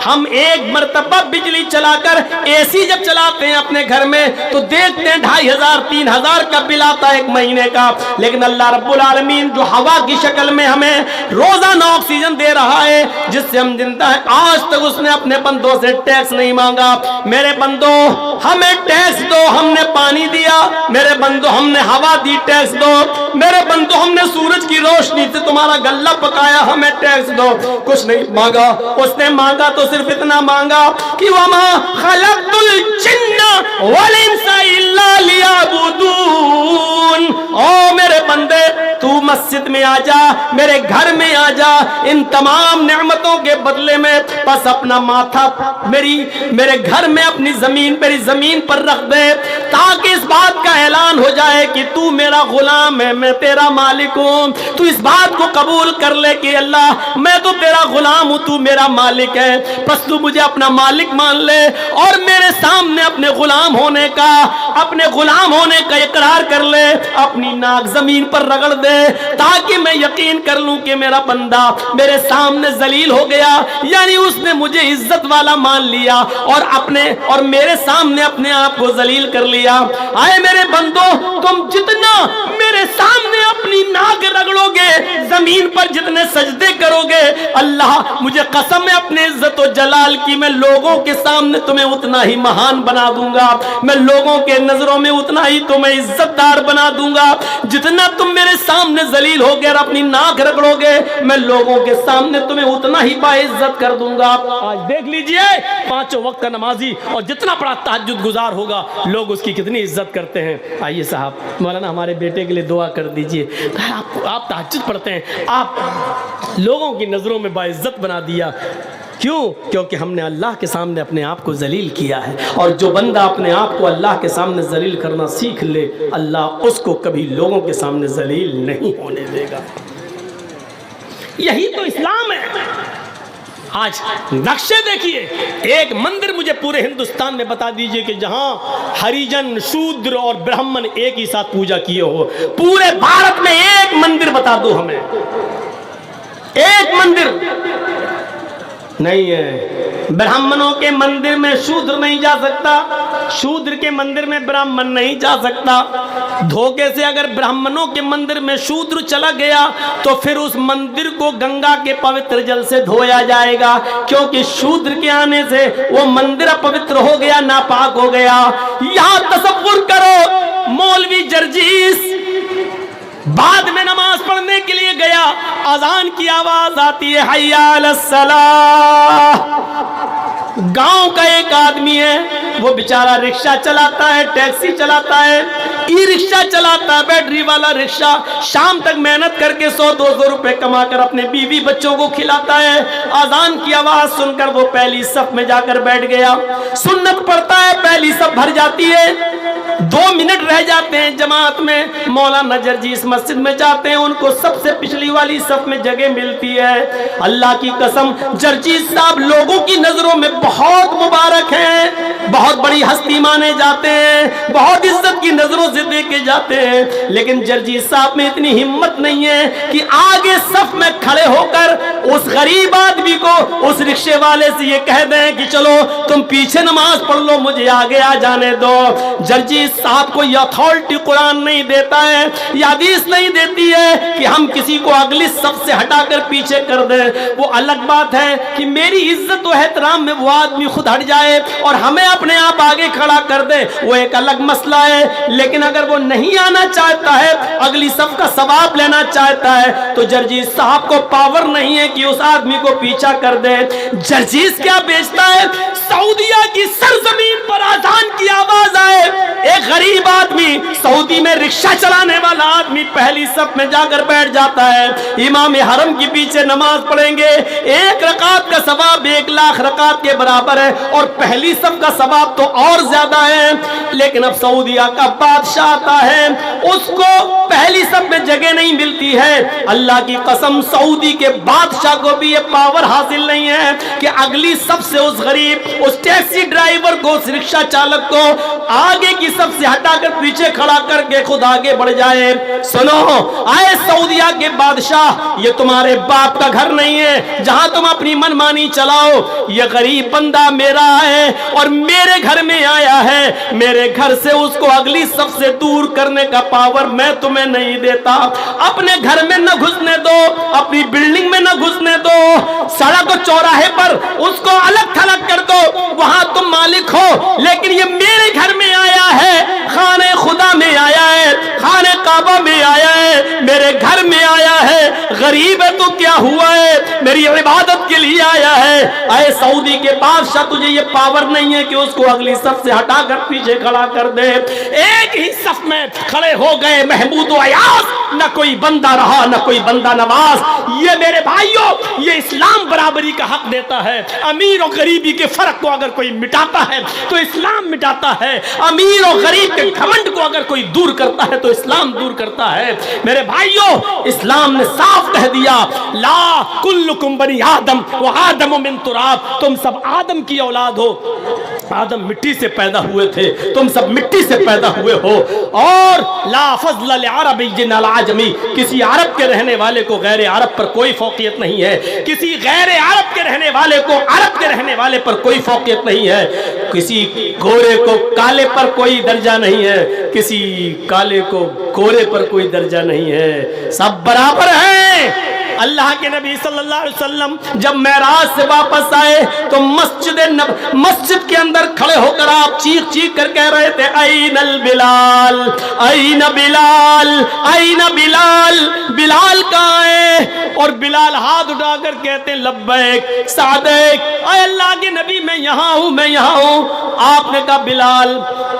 Speaker 1: ہم ایک مرتبہ بجلی چلا کر اے سی جب چلاتے ہیں اپنے گھر میں تو دیکھتے ہیں 2500-3000 کا بل آتا ہے ایک مہینے کا، لیکن اللہ رب العالمین جو ہوا کی شکل میں ہمیں روزانہ آکسیجن دے رہا ہے جس سے ہم زندہ ہیں، آج تک اس نے اپنے بندوں سے ٹیکس نہیں مانگا۔ میرے بندوں ہمیں ٹیکس دو، ہم نے پانی دیا، میرے بندوں ہم نے ہوا دی، ٹیکس دو، میرے بندوں ہم نے سورج کی روشنی سے تمہارا غلہ پکایا، ہمیں ٹیکس دو۔ کچھ نہیں مانگا، اس نے مانگا تو صرف اتنا مانگا کہ وَمَا خَلَقْتُ الْجِنَّ وَالْإِنسَ إِلَّا لِيَعْبُدُونَ۔ او میرے بندے تو مسجد میں آ جا، میرے گھر میں آ جا، ان تمام نعمتوں کے بدلے میں بس اپنا ماتھا میرے گھر میں اپنی زمین پر رکھ دے تاکہ اس بات کا اعلان ہو جائے کہ تو میرا غلام ہے، میں تیرا مالک ہوں۔ تو اس بات کو قبول کر لے کہ اللہ میں تو تیرا غلام ہوں، تو میرا مالک ہے، بس تو مجھے اپنا مالک مان لے اور میرے سامنے اپنے غلام ہونے کا اقرار کر لے، اپنی ناک زمین پر رگڑ دے تاکہ میں یقین کر لوں کہ میرا بندہ میرے سامنے ذلیل ہو گیا، یعنی اس نے مجھے عزت والا مان لیا اور میرے سامنے اپنے آپ کو ذلیل کر لیا۔ آئے میرے بندو، تم جتنا میرے سامنے اپنی ناک رگڑو گے، زمین پر جتنے سجدے کرو گے، اللہ مجھے قسم ہے اپنے عزت و جلال کی، میں لوگوں کے سامنے تمہیں اتنا ہی مہان بنا دوں گا، میں لوگوں کے نظروں میں اتنا ہی تمہیں عزت دار بنا دوں گا، جتنا تم میرے سامنے ذلیل ہو گے اور اپنی ناک رگڑو گے، میں لوگوں کے سامنے تمہیں اتنا ہی باعزت کر دوں گا۔ آج دیکھ لیجئے 5 وقت کا نمازی اور جتنا بڑا تہجد گزار ہوگا لوگ اس کی کتنی عزت کرتے ہیں۔ آئیے صاحب مولانا ہمارے بیٹے کے لیے دعا کر دیجئے۔ آپ تہجد پڑھتے ہیں، آپ لوگوں کی نظروں میں باعزت بنا دیا، کیوں؟ کیونکہ ہم نے اللہ کے سامنے اپنے آپ کو ذلیل کیا ہے، اور جو بندہ اپنے آپ کو اللہ کے سامنے ذلیل کرنا سیکھ لے، اللہ اس کو کبھی لوگوں کے سامنے ذلیل نہیں ہونے دے گا۔ یہی تو اسلام ہے۔ آج نقشے دیکھیے، ایک مندر مجھے پورے ہندوستان میں بتا دیجئے کہ جہاں ہریجن، شودر اور برہمن ایک ہی ساتھ پوجا کیے ہو، پورے بھارت میں ایک مندر بتا دو ہمیں، ایک مندر نہیں ہے۔ ब्राह्मणों के मंदिर में शूद्र नहीं जा सकता, शूद्र के मंदिर में ब्राह्मण नहीं जा सकता। धोखे से अगर ब्राह्मणों के मंदिर में शूद्र चला गया तो फिर उस मंदिर को गंगा के पवित्र जल से धोया जाएगा, क्योंकि शूद्र के आने से वो मंदिर अपवित्र हो गया, नापाक हो गया। यहां तसव्वुर करो, मौलवी जर्जीस बाद में नमाज पढ़ने के लिए गया, अजान की आवाज आती है, हय्या अलस सलाह। गांव का एक आदमी है, वो बेचारा रिक्शा चलाता है, टैक्सी चलाता है, ई रिक्शा चलाता है, बैटरी वाला रिक्शा। शाम तक मेहनत करके 100-200 रुपए कमाकर अपने बीवी बच्चों को खिलाता है। अजान की आवाज सुनकर वो पहली सफ में जाकर बैठ गया, सुन्नत पढ़ता है, पहली सफ भर जाती है, 2 मिनट रह जाते हैं जमात में। मौलाना जर्जीस मस्जिद में जाते हैं, उनको सबसे पिछली वाली सफ में जगह मिलती है। अल्लाह की कसम, जर्जीस साहब लोगों की नजरों में बहुत मुबारक हैं, बहुत बड़ी हस्ती माने जाते हैं, बहुत इज्जत की नजरों से देखे जाते हैं, लेकिन जर्जीस साहब में इतनी हिम्मत नहीं है कि आगे सफ में खड़े होकर उस गरीब आदमी को, उस रिक्शे वाले से ये कह दें कि चलो तुम पीछे नमाज पढ़ लो, मुझे आगे आ जाने दो। जर्जीस साहब को ये अथॉरिटी कुरान नहीं देता है, ये हदीस नहीं देती है कि हम किसी को अगली सफ से हटाकर पीछे कर दें। वो अलग बात है कि मेरी इज्जत और एहतराम में वो आदमी खुद हट जाए और हमें अपने आप आगे खड़ा कर दे, वो एक अलग मसला है। लेकिन अगर वो नहीं आना चाहता है, अगली सफ का सवाब लेना चाहता है, तो जर्जीस साहब को पावर नहीं है कि उस आदमी को पीछा कर दे। जर्जीस क्या बेचता है? सऊदिया की सरजमीन पर अजान की आवाज आए, एक गरीब आदमी, सऊदी में रिक्शा चलाने वाला आदमी पहली सफ में जाकर बैठ जाता है। इमाम हरम के पीछे नमाज पढ़ेंगे, 1 रकात का सवाब 1 लाख रकात के बराबर है, और पहली सफ का सवाब तो और ज्यादा है। लेकिन अब सऊदिया का बादशाह आता है, उसको पहली सफ में जगह नहीं मिलती है। अल्लाह की कसम, सऊदी के बादशाह को भी ये पावर हासिल नहीं है कि अगली सफ से उस गरीब, उस टैक्सी ड्राइवर को, उस रिक्शा चालक को आगे की सफ से हटाकर पीछे खड़ा करके खुद आगे बढ़ जाए। सुनो आए सऊदिया के बादशाह, ये तुम्हारे बाप का घर नहीं है जहां तुम अपनी मनमानी चलाओ। ये गरीब बंदा मेरा है और मेरे घर में आया है, मेरे घर से उसको अगली सफ से दूर करने का पावर मैं तुम्हें नहीं देता। अपने घर में न घुसने दो, अपनी बिल्डिंग में न घुसने दो, सड़क और चौराहे पर उसको अलग थलग कर दो, वहां तुम मालिक हो। लेकिन ये मेरे घर में आया है, खाने खुदा में आया है, खाने काबा में आया है, मेरे घर में आया है, गरीब है तो क्या हुआ है, मेरी इबादत के लिए आया है। आए सऊदी के बादशाह, तुझे ये पावर नहीं है कि उसको अगली सफ से हटाकर पीछे खड़ा कर दे। एक ही सफ में खड़े हो गए महमूद अयाज, न कोई बंदा रहा न कोई बंदा नवाज। ये मेरे भाइयों, ये इस्लाम बराबरी का हक देता है। अमीर और गरीबी के फर्क को अगर कोई मिटाता है तो इस्लाम मिटाता है। अमीर और गरीब के घमंड को अगर कोई दूर करता है तो इस्लाम दूर करता है। मेरे भाइयों, इस्लाम ने साफ कह दिया, ला कुल्लुकुम बनी आदम व आदम मिन तुराब, तुम सब आदम की औलाद हो, आदम मिट्टी से पैदा हुए थे, तुम सब मिट्टी से पैदा हुए हो। और ला फज़्ल लिअरबिय्यिन अला आजमी, किसी अरब के रहने वाले को गैर अरब पर कोई फौकियत नहीं है, किसी गैर अरब के रहने वाले को अरब के रहने वाले पर कोई फौकियत नहीं है, किसी गोरे को काले पर कोई दर्जा नहीं है, किसी काले को गोरे पर कोई दर्जा नहीं है, सब बराबर हैं। अल्लाह के नबी सल्लल्लाहु अलैहि वसल्लम जब मेराज से वापस आए तो मस्जिद के अंदर खड़े होकर आप चीख चीख कर कह रहे थे, ऐनल बिलाल, ऐन बिलाल, ऐन बिलाल, बिलाल कहाँ है? और बिलाल हाथ उठाकर कहते लब्बैक सादिक, अल्लाह के नबी मैं यहाँ हूँ, मैं यहाँ हूँ। आपने कहा बिलाल,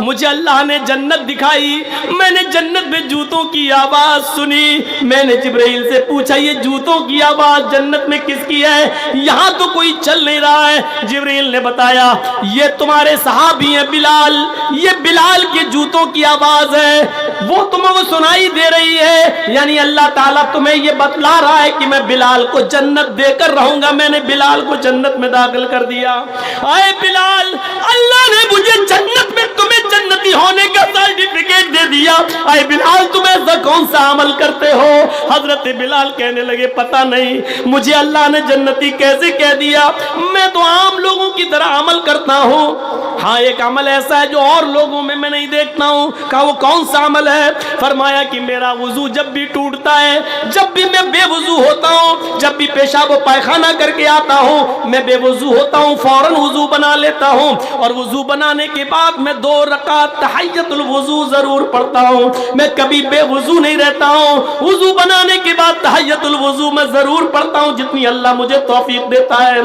Speaker 1: मुझे अल्लाह ने जन्नत दिखाई, मैंने जन्नत में जूतों की आवाज सुनी, मैंने जिब्राइल से पूछा ये जूतों की आवाज जन्नत में किसकी है? यहाँ तो कोई चल नहीं रहा है। जिब्राइल ने बताया ये तुम्हारे सहाबी हैं बिलाल, ये बिलाल के जूतों की आवाज है, वो तुम्हें सुनाई दे रही है। यानी अल्लाह ताला तुम्हें ये बतला रहा है कि मैं बिलाल को जन्नत देकर रहूंगा, मैंने बिलाल को जन्नत में दाखिल कर दिया। आए बिलाल, अल्लाह ने मुझे जन्नत में, तुम्हें जन्नत जन्नती होने का सर्टिफिकेट दे दिया। अरे बिलाल तुम ऐसा कौन सा अमल करते हो? हजरत बिलाल कहने लगे पता नहीं मुझे अल्लाह ने जन्नती कैसे कह दिया, मैं तो आम लोगों की तरह अमल करता हूँ। हाँ एक अमल ऐसा है जो और लोगों में मैं नहीं देखता हूँ। कहा वो कौन सा अमल है? फरमाया कि मेरा वुजू जब भी टूटता है, जब भी मैं बेवुजू होता हूँ, जब भी पेशाब व पायखाना करके आता हूँ, मैं बेवुजू होता हूँ, फौरन वुजू बना लेता हूँ और वुजू बनाने के बाद मैं 2 रकात तहियतुल वुजू जरूर पढ़ता हूँ। मैं कभी बेवुजू नहीं रहता हूँ, वुजू बनाने के बाद तहियतुल वुजू मैं जरूर पढ़ता हूँ जितनी अल्लाह मुझे तौफीक देता है।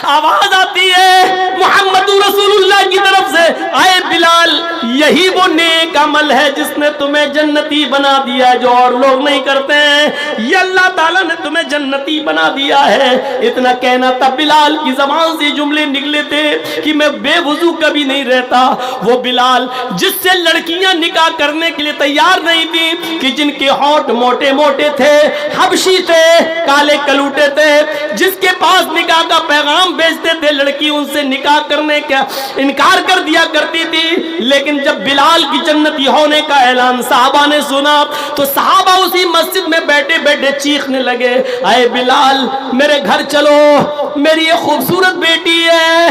Speaker 1: आवाज आती है मोहम्मद रसूलुल्लाह की तरफ से, आए बिलाल यही वो नेक अमल है जिसने तुम्हें जन्नती बना दिया है जो और लोग नहीं करते हैं। ये अल्लाह ताला ने तुम्हें जन्नती बना दिया है। इतना कहना तब बिलाल की जबान से जुमले निकले थे कि मैं बेवुजू कभी नहीं रहता। वो बिलाल जिससे लड़कियां निकाह करने के लिए तैयार नहीं थी, कि जिनके होंठ मोटे मोटे थे, हबशी थे, काले कलूटे थे, जिसके पास निकाह का पैगाम भेजते थे लड़की उनसे निकाह करने का इनकार कर दिया करती थी। लेकिन जब बिलाल की जन्नती होने का ऐलान साहबा ने सुना तो साहबा उसी मस्जिद में बैठे बैठे चीखने लगे, आए बिलाल मेरे घर चलो, मेरी ये खूबसूरत बेटी है,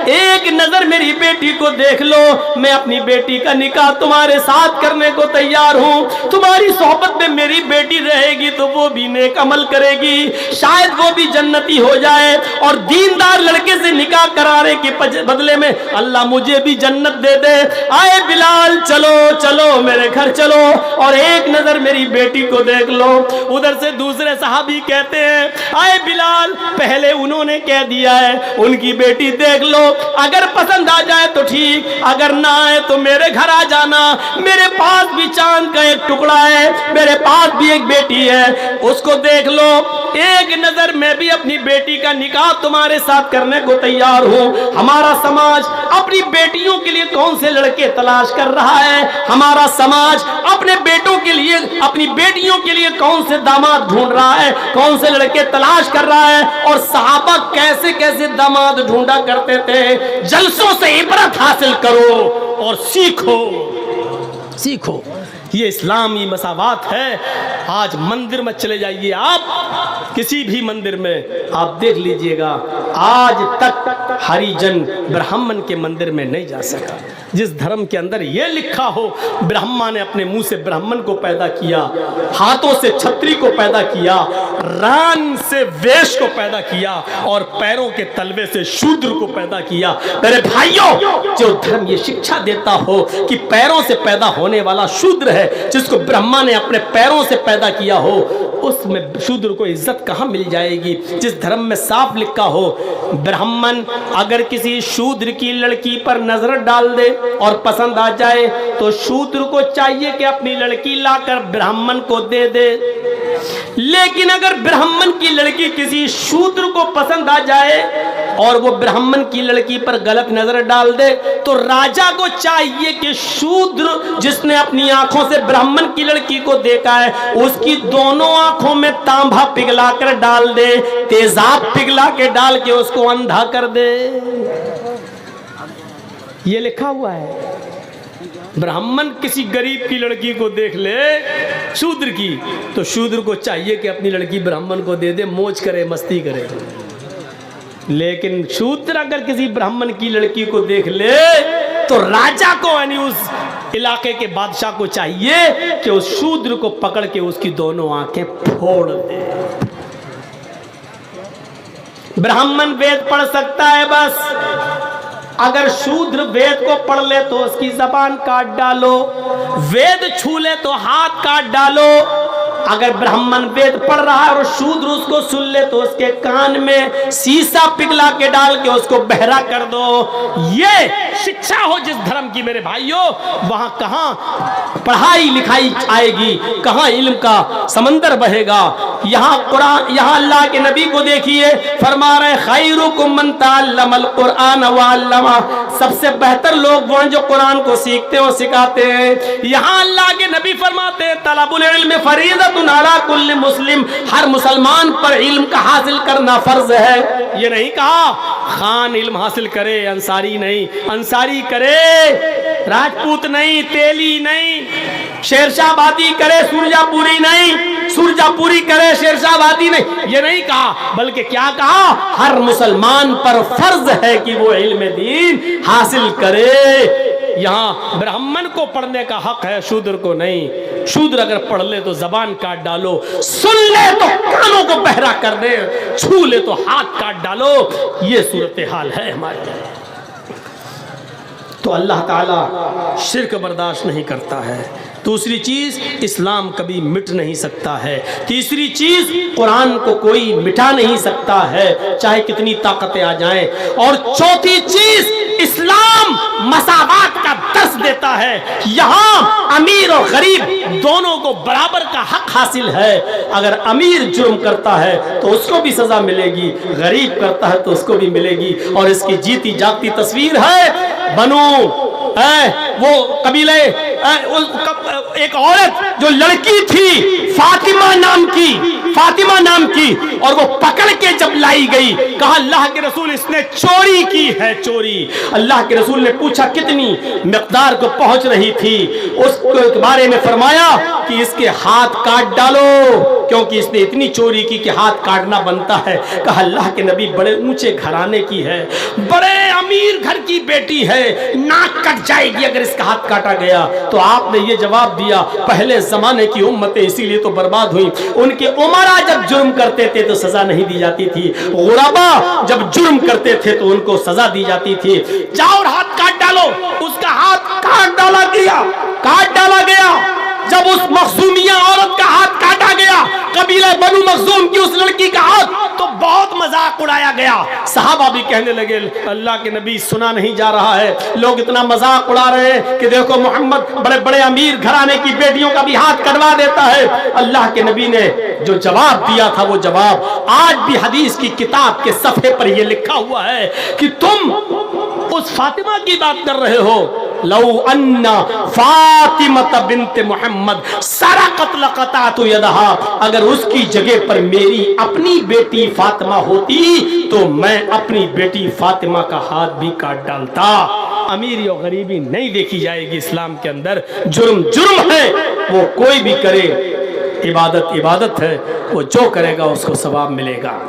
Speaker 1: एक नजर मेरी बेटी को देख लो, मैं अपनी बेटी का निकाह तुम्हारे साथ करने को तैयार हूँ। तुम्हारी सोहबत में मेरी बेटी रहेगी तो वो भी नेक अमल करेगी, शायद वो भी जन्नती हो जाए और दीनदार लड़के से निकाह कराने के बदले में अल्लाह मुझे भी जन्नत दे दे। आए बिलाल चलो चलो मेरे घर चलो और एक नजर मेरी बेटी को देख लो। उधर से दूसरे साहबी कहते हैं, आए बिलाल पहले उन्होंने कह दिया है उनकी बेटी देख लो, अगर पसंद आ जाए तो ठीक, अगर ना आए तो मेरे घर आ जाना, मेरे पास भी चांद का एक टुकड़ा है, मेरे पास भी एक बेटी है, उसको देख लो, एक नजर मैं भी अपनी बेटी का निकाह तुम्हारे साथ करने को तैयार हूँ। हमारा समाज अपनी बेटियों के लिए कौन से लड़के तलाश कर रहा है, हमारा समाज अपने बेटों के लिए, अपनी बेटियों के लिए कौन से दामाद ढूंढ रहा है, कौन से लड़के तलाश कर रहा है। और सहाबा कैसे कैसे दामाद ढूंढा करते थे। जलसों से इबरत हासिल करो और सीखो, सीखो, ये इस्लामी मसावात है। आज मंदिर में चले जाइए आप, किसी भी मंदिर में आप देख लीजिएगा, आज तक हरिजन ब्राह्मण के मंदिर में नहीं जा सका। जिस धर्म के अंदर यह लिखा हो ब्रह्मा ने अपने मुंह से ब्राह्मण को पैदा किया, हाथों से छत्री को पैदा किया, रान से वेश को पैदा किया और पैरों के तलवे से शूद्र को पैदा किया। मेरे भाइयों, जो धर्म ये शिक्षा देता हो कि पैरों से पैदा होने वाला शूद्र है, जिसको ब्रह्मा ने अपने पैरों से पैदा किया हो, उसमें शूद्र को इज्जत कहाँ मिल जाएगी? जिस धर्म में साफ लिखा हो ब्राह्मण अगर किसी शूद्र की लड़की पर नजर डाल दे और पसंद आ जाए तो शूद्र को चाहिए कि अपनी लड़की लाकर ब्राह्मण को दे दे। लेकिन अगर ब्राह्मण की लड़की किसी शूद्र को पसंद आ जाए और वो ब्राह्मण की लड़की पर गलत नजर डाल दे तो राजा को चाहिए कि शूद्र जिसने अपनी आंखों से ब्राह्मण की लड़की को देखा है उसकी दोनों आंखों में तांबा पिघला कर डाल दे, तेजाब पिघला के डाल के उसको अंधा कर दे। ये लिखा हुआ है। ब्राह्मण किसी गरीब की लड़की को देख ले शूद्र की तो शूद्र को चाहिए कि अपनी लड़की ब्राह्मण को दे दे, मौज करे, मस्ती करे। लेकिन शूद्र अगर किसी ब्राह्मण की लड़की को देख ले तो राजा को यानी उस इलाके के बादशाह को चाहिए कि उस शूद्र को पकड़ के उसकी दोनों आंखें फोड़ दे। ब्राह्मण वेद पढ़ सकता है बस, अगर शूद्र वेद को पढ़ ले तो उसकी जबान काट डालो, वेद छू ले तो हाथ काट डालो। अगर ब्राह्मण वेद पढ़ रहा है और शूद्र उसको सुन ले तो उसके कान में शीशा पिघला के डाल के उसको बहरा कर दो। ये शिक्षा हो जिस धर्म की मेरे भाइयों, वहां कहां पढ़ाई लिखाई आएगी, कहां इल्म का समंदर बहेगा। यहाँ कुरान, यहाँ अल्लाह के नबी को देखिए, फरमा रहे खैरुकुम मन तअल्लमल कुरान व अल्लमा, सबसे बेहतर लोग वो हैं जो कुरान को सीखते और सिखाते हैं। यहाँ अल्लाह के नबी फरमाते हैं तलबुल इल्म फरीदतुन अला कुल्ली मुस्लिम, हर मुसलमान पर इल्म का हासिल करना फर्ज है। ये नहीं कहा खान इल्म हासिल करे, अंसारी नहीं, अंसारी करे, राजपूत नहीं, तेली नहीं, शेरशाहबादी करे, सुरजापुरी नहीं, सुरजापुरी करे, शेरशाहबादी नहीं, ये नहीं कहा, बल्कि क्या कहा, हर मुसलमान पर फर्ज है कि वो इल्म दीन हासिल करे। यहाँ ब्राह्मण को पढ़ने का हक है, शूद्र को नहीं। शूद्र अगर पढ़ ले तो जबान काट डालो, सुन ले तो कानों को बहरा कर दे, छू ले तो हाथ काट डालो। ये सूरत हाल है हमारी। तो अल्लाह ताला शिर्क बर्दाश्त नहीं करता है। दूसरी चीज, इस्लाम कभी मिट नहीं सकता है। तीसरी चीज, कुरान को कोई मिटा नहीं सकता है, चाहे कितनी ताकतें आ जाएं। और चौथी चीज, इस्लाम मसावात का दर्स देता है। यहाँ अमीर और गरीब दोनों को बराबर का हक हासिल है। अगर अमीर जुर्म करता है तो उसको भी सजा मिलेगी, गरीब करता है तो उसको भी मिलेगी। और इसकी जीती जागती तस्वीर है बनो वो कबीले, एक औरत जो लड़की थी फातिमा नाम की, और वो पकड़ के जब लाई गई, कहा अल्लाह के रसूल इसने चोरी की है, चोरी। अल्लाह के रसूल ने पूछा कितनी मिकदार को पहुंच रही थी, उसके बारे में फरमाया कि इसके हाथ काट डालो, क्योंकि इसने इतनी चोरी की कि हाथ काटना बनता है। कहा अल्लाह के नबी बड़े ऊंचे घराने की है, बड़े अमीर घर की बेटी है, नाक कट जाएगी अगर इसका हाथ काटा गया। तो आपने ये जवाब दिया, पहले जमाने की उम्मतें इसीलिए तो बर्बाद हुई, उनके उमरा जब जुर्म करते थे तो सजा नहीं दी जाती थी, गुरबा जब जुर्म करते थे तो उनको सजा दी जाती थी। जाओ और हाथ काट डालो, उसका हाथ काट डाला गया। जब उस मखजूमिया औरत का हाथ काटा गया, कबीला बनु मखजूम की उस लड़की का हाथ, तो बहुत मजाक उड़ाया गया। सहाबा भी कहने लगे अल्लाह के नबी सुना नहीं जा रहा है, लोग इतना मजाक उड़ा रहे हैं कि देखो मोहम्मद बड़े बड़े अमीर घराने की बेटियों का भी हाथ कटवा देता है। अल्लाह के नबी ने जो जवाब दिया था वो जवाब आज भी हदीस की किताब के सफ़े पर ये लिखा हुआ है कि तुम उस फातिमा की बात कर रहे हो, लौ अन्ना फातिमत बिन्त मोहम्मद सरक़त लक़तअतु यदहा, अगर उसकी जगह पर मेरी अपनी बेटी फातिमा होती तो मैं अपनी बेटी फातिमा का हाथ भी काट डालता। अमीरी और गरीबी नहीं देखी जाएगी इस्लाम के अंदर। जुर्म जुर्म है, वो कोई भी करे, इबादत इबादत है, वो जो करेगा उसको सवाब मिलेगा।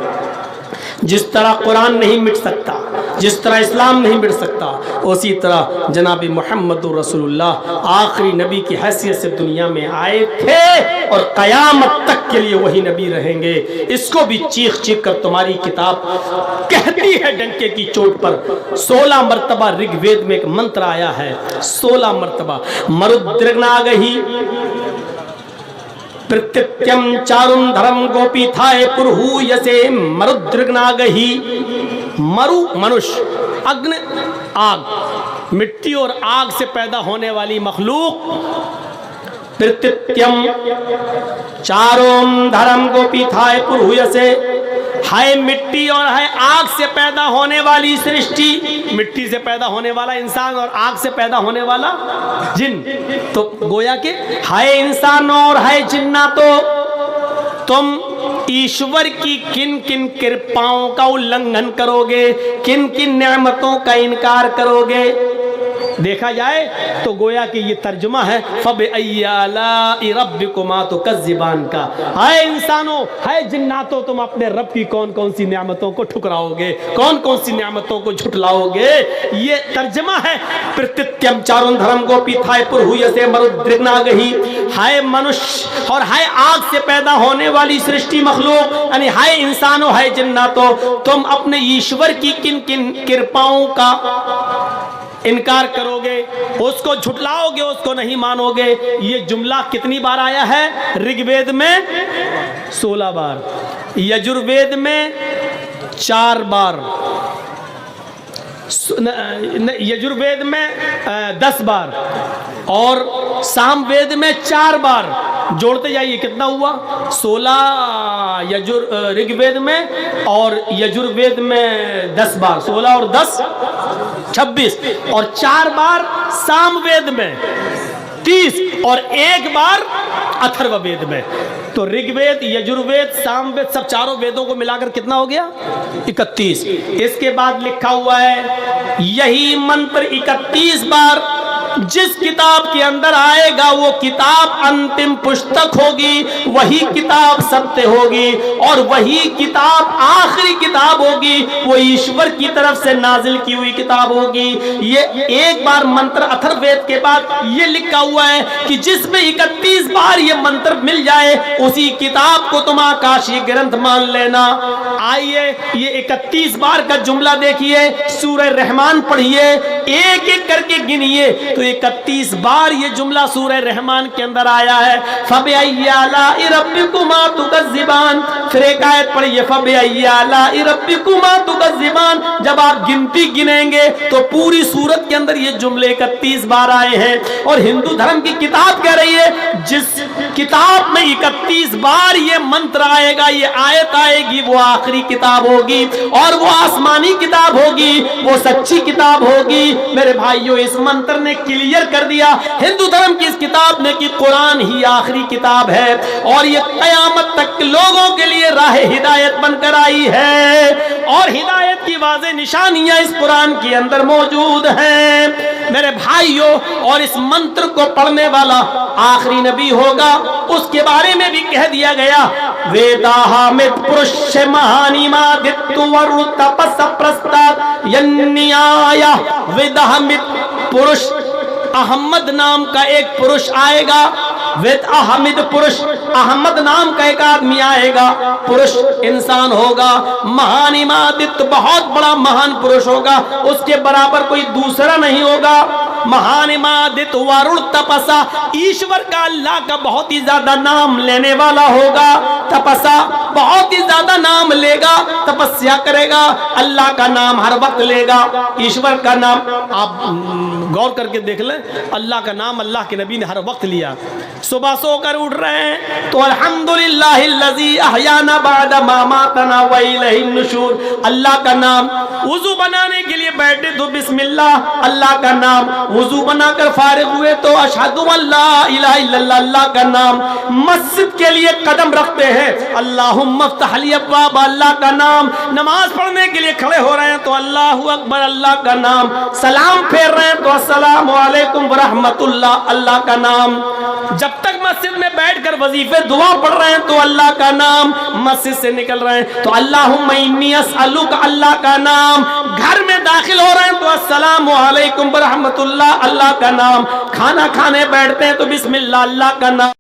Speaker 1: जिस तरह कुरान नहीं मिट सकता, जिस तरह इस्लाम नहीं मिट सकता, उसी तरह जनाब मुहम्मदुर रसूलुल्लाह आखिरी नबी की हैसियत से दुनिया में आए थे और क़यामत तक के लिए वही नबी रहेंगे। इसको भी चीख चीख कर तुम्हारी किताब कहती है डंके की चोट पर। 16 मरतबा ऋग्वेद में एक मंत्र आया है, 16 मरतबा, मरुद्रगनागहि प्रत्यत्यम चारुम धर्म गोपी थाए पुरहु यसे मरुद्रगनागहि। मरु मनुष्य, अग्नि आग, मिट्टी और आग से पैदा होने वाली मखलूक। प्रत्यत्यम चारोम धर्म गोपी थाए पुरहु यसे, है मिट्टी और है आग से पैदा होने वाली सृष्टि। मिट्टी से पैदा होने वाला इंसान और आग से पैदा होने वाला जिन। तो गोया के है इंसान और है जिन्ना, तो तुम ईश्वर की किन किन कृपाओं का उल्लंघन करोगे, किन किन नेमतों का इनकार करोगे। देखा जाए तो गोया कि ये तर्जुमा है फबिअय्यि आलाइ रब्बिकुमा तुकज़्ज़िबान का। हाय इंसानों, हाय जिन्नातों, तुम अपने रब की कौन कौन सी नेमतों को ठुकराओगे, कौन कौन सी नेमतों को झुठलाओगे। ये तर्जुमा है। प्रत्यत्यम चारुन धर्म गोपी थाय पुरहु यसे मरुद्रगनागहि। हाय मनुष्य और हाय आग से पैदा होने वाली सृष्टि मखलूक, यानी हाय इंसानों हाय जिन्नातों, तुम अपने ईश्वर की किन किन कृपाओं का इनकार करोगे, उसको झुटलाओगे, उसको नहीं मानोगे। ये जुमला कितनी बार आया है ऋग्वेद में? 16 बार, यजुर्वेद में 4 बार, यजुर्वेद में 10 बार और सामवेद में 4 बार। जोड़ते जाइए कितना हुआ? 16 ऋग्वेद में और यजुर्वेद में 10 बार, 16 और 10 26, और 4 बार सामवेद में। 31 और एक बार अथर्ववेद में। तो ऋग्वेद, यजुर्वेद, सामवेद, सब चारों वेदों को मिलाकर कितना हो गया? 31। इसके बाद लिखा हुआ है यही मंत्र 31 बार जिस किताब के अंदर आएगा वो किताब अंतिम पुस्तक होगी, वही किताब सत्य होगी और वही किताब आखिरी किताब होगी, वो ईश्वर की तरफ से नाजिल की हुई किताब होगी। ये एक बार मंत्र अथर्ववेद के बाद ये लिखा हुआ है कि जिसमें 31 बार ये मंत्र मिल जाए उसी किताब को तुम आकाशीय ग्रंथ मान लेना। आइए ये 31 बार का जुमला देखिए, सूरह रहमान पढ़िए, एक एक करके गिनिए तो 31 बार ये जुमला सूरह रहमान के अंदर आया है। फबिअय्यि आलाइ रब्बिकुमा तुकज़्ज़िबान। फिर एक आयत पढ़िए, फबिअय्यि आलाइ रब्बिकुमा तुकज़्ज़िबान। जब आप गिनती गिनेंगे तो पूरी सूरत के अंदर ये जुमले 31 बार आए हैं। और हिंदू धर्म की किताब कह रही है जिस किताब में 31 बार ये मंत्र आएगा, ये आयत आएगी, वो आखिरी किताब होगी और वो आसमानी किताब होगी, वो सच्ची किताब होगी। मेरे भाइयों, इस मंत्र ने क्लियर कर दिया हिंदू धर्म की इस किताब ने कि कुरान ही आखिरी किताब है और ये कयामत तक के लोगों के लिए राह हिदायत बनकर आई है और हिदायत की वाज़ेह निशानियां इस कुरान के अंदर मौजूद हैं। मेरे भाइयों, और इस मंत्र को पढ़ने वाला आखिरी नबी होगा, उसके बारे में भी कह दिया गया, वेदाहामित पुरुष महानिमादित्य वरुण तपस प्रस्ताद यन्नियाया। वेदाहामित पुरुष, अहमद नाम का एक पुरुष आएगा, वेद अहमद पुरुष, अहमद नाम का एक आदमी आएगा, पुरुष इंसान होगा, महान इमादित, बहुत बड़ा महान पुरुष होगा, उसके बराबर कोई दूसरा नहीं होगा। महान इमादित वरुण तपसा, ईश्वर का, अल्लाह का बहुत ही ज्यादा नाम लेने वाला होगा। तपसा, बहुत ही ज्यादा नाम लेगा, तपस्या करेगा, अल्लाह का नाम हर वक्त लेगा, ईश्वर का नाम। आप गौर करके देख लें, अल्लाह का नाम अल्लाह के नबी ने हर वक्त लिया। सुबह सोकर उठ रहे हैं तो अल्हम्दुलिल्लाहिल्लज़ी अहयाना बअदा मा मातना व इलैहिन नुशूर, अल्लाह का नाम। वुजू बनाने के लिए बैठे तो बिस्मिल्लाह, अल्लाह का नाम। वुजू बनाकर फारिग हुए तो अशहदु अल्ला इलाहा इल्लल्लाह, अल्लाह का नाम। मस्जिद के लिए कदम रखते हैं, अल्लाहुम्मा इफ्तह ली अब्वाब, अल्लाह का नाम। नमाज पढ़ने के लिए खड़े हो रहे हैं तो अल्लाहु अकबर, अल्लाह का नाम। सलाम फेर रहे हैं तो अस्सलामु अलैकुम व रहमतुल्लाह, अल्लाह का नाम। जब तक मस्जिद में बैठकर वजीफे दुआ पढ़ रहे हैं तो अल्लाह का नाम। मस्जिद से निकल रहे हैं तो अल्लाहुम्मा इन्नी अस्अलुका, अल्लाह का नाम। घर में दाखिल हो रहे हैं तो अस्सलामु अलैकुम व रहमतुल्लाह, अल्लाह का नाम। खाना खाने बैठते हैं तो बिस्मिल्लाह, अल्लाह का नाम।